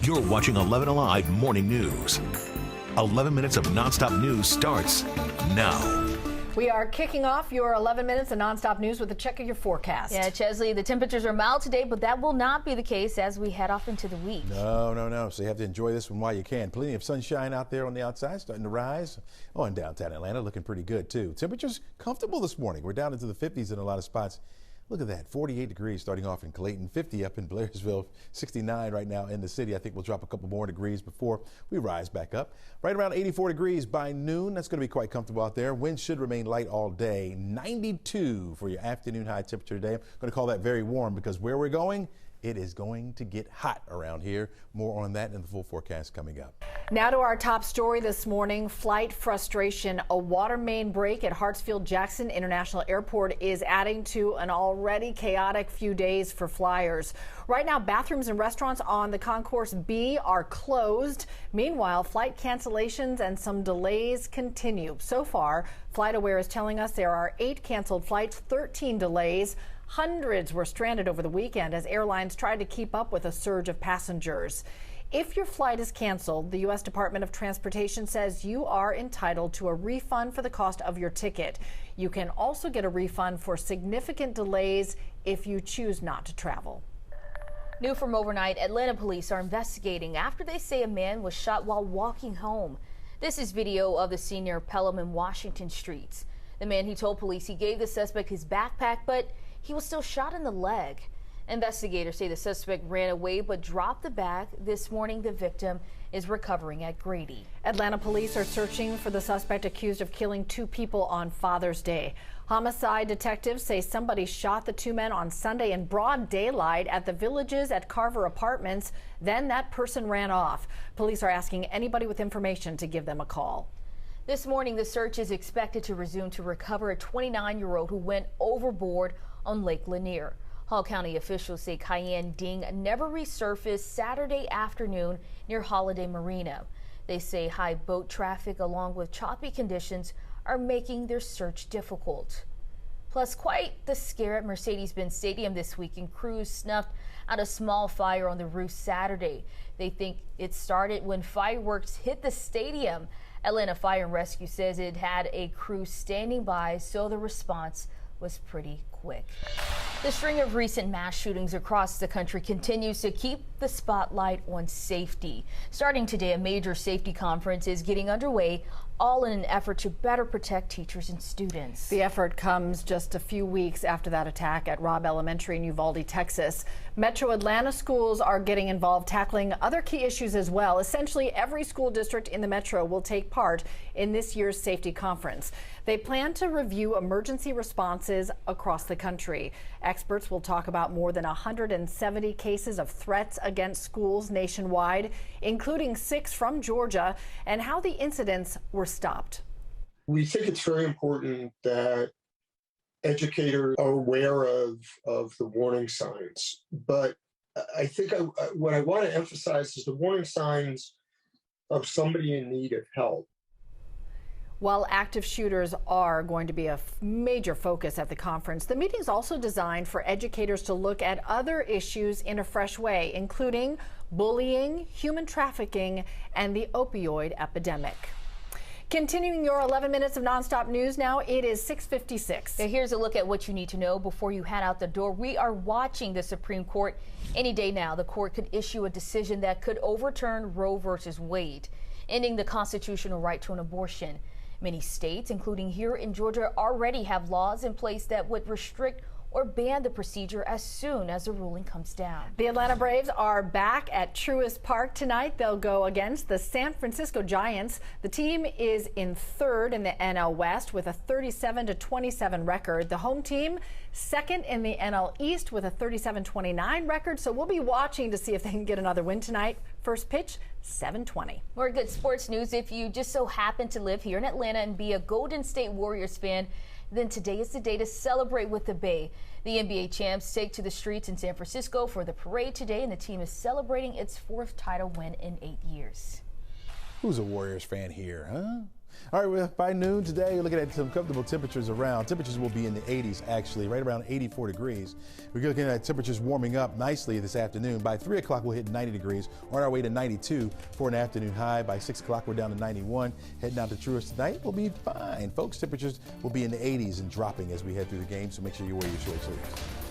You're watching 11 Alive Morning News. 11 minutes of nonstop news starts now. We are kicking off your 11 minutes of nonstop news with a check of your forecast. Yeah, Chesley, the temperatures are mild today, but that will not be the case as we head off into the week. No. So you have to enjoy this one while you can. Plenty of sunshine out there on the outside, starting to rise. Oh, and downtown Atlanta looking pretty good, too. Temperatures comfortable this morning. We're down into the 50s in a lot of spots. Look at that, 48 degrees starting off in Clayton, 50 up in Blairsville, 69 right now in the city. I think we'll drop a couple more degrees before we rise back up. Right around 84 degrees by noon. That's going to be quite comfortable out there. Winds should remain light all day. 92 for your afternoon high temperature today. I'm going to call that very warm because where we're going, it is going to get hot around here. More on that in the full forecast coming up. Now to our top story this morning, flight frustration. A water main break at Hartsfield-Jackson International Airport is adding to an already chaotic few days for flyers. Right now, bathrooms and restaurants on the Concourse B are closed. Meanwhile, flight cancellations and some delays continue. So far, FlightAware is telling us there are 8 canceled flights, 13 delays. Hundreds were stranded over the weekend as airlines tried to keep up with a surge of passengers. If your flight is canceled, the U.S. Department of Transportation says you are entitled to a refund for the cost of your ticket. You can also get a refund for significant delays if you choose not to travel. New from overnight, Atlanta police are investigating after they say a man was shot while walking home. This is video of the scene near Pelham and Washington streets. The man, he told police he gave the suspect his backpack, but he was still shot in the leg. Investigators say the suspect ran away but dropped the bag. This morning, the victim is recovering at Grady. Atlanta police are searching for the suspect accused of killing 2 people on Father's Day. Homicide detectives say somebody shot the 2 men on Sunday in broad daylight at the Villages at Carver Apartments. Then that person ran off. Police are asking anybody with information to give them a call. This morning, the search is expected to resume to recover a 29-year-old who went overboard on Lake Lanier. Hall County officials say Cayenne Ding never resurfaced Saturday afternoon near Holiday Marina. They say high boat traffic along with choppy conditions are making their search difficult. Plus, quite the scare at Mercedes-Benz Stadium this weekend. Crews snuffed out a small fire on the roof Saturday. They think it started when fireworks hit the stadium. Atlanta Fire and Rescue says it had a crew standing by, so the response was pretty quick. The string of recent mass shootings across the country continues to keep the spotlight on safety. Starting today, a major safety conference is getting underway, all in an effort to better protect teachers and students. The effort comes just a few weeks after that attack at Robb Elementary in Uvalde, Texas. Metro Atlanta schools are getting involved, tackling other key issues as well. Essentially, every school district in the metro will take part in this year's safety conference. They plan to review emergency responses across the country. Experts will talk about more than 170 cases of threats against schools nationwide, including 6 from Georgia, and how the incidents were stopped. We think it's very important that educators are aware of the warning signs. But I think what I want to emphasize is the warning signs of somebody in need of help. While active shooters are going to be a major focus at the conference, the meeting is also designed for educators to look at other issues in a fresh way, including bullying, human trafficking, and the opioid epidemic. Continuing your 11 minutes of nonstop news now, it is 6:56. Now here's a look at what you need to know before you head out the door. We are watching the Supreme Court. Any day now, the court could issue a decision that could overturn Roe versus Wade, ending the constitutional right to an abortion. Many states, including here in Georgia, already have laws in place that would restrict or ban the procedure as soon as the ruling comes down. The Atlanta Braves are back at Truist Park tonight. They'll go against the San Francisco Giants. The team is in 3rd in the NL West with a 37-27 record. The home team second in the NL East with a 37-29 record. So we'll be watching to see if they can get another win tonight. First pitch, 7:20. More good sports news. If you just so happen to live here in Atlanta and be a Golden State Warriors fan, then today is the day to celebrate with the Bay. The NBA champs take to the streets in San Francisco for the parade today, and the team is celebrating its 4th title win in 8 years. Who's a Warriors fan here, huh? All right, well, by noon today, we're looking at some comfortable temperatures around. Temperatures will be in the 80s, actually, right around 84 degrees. We're looking at temperatures warming up nicely this afternoon. By 3 o'clock, we'll hit 90 degrees. On our way to 92 for an afternoon high. By 6 o'clock, we're down to 91. Heading out to Truist tonight, we'll be fine. Folks, temperatures will be in the 80s and dropping as we head through the game, so make sure you wear your short sleeves.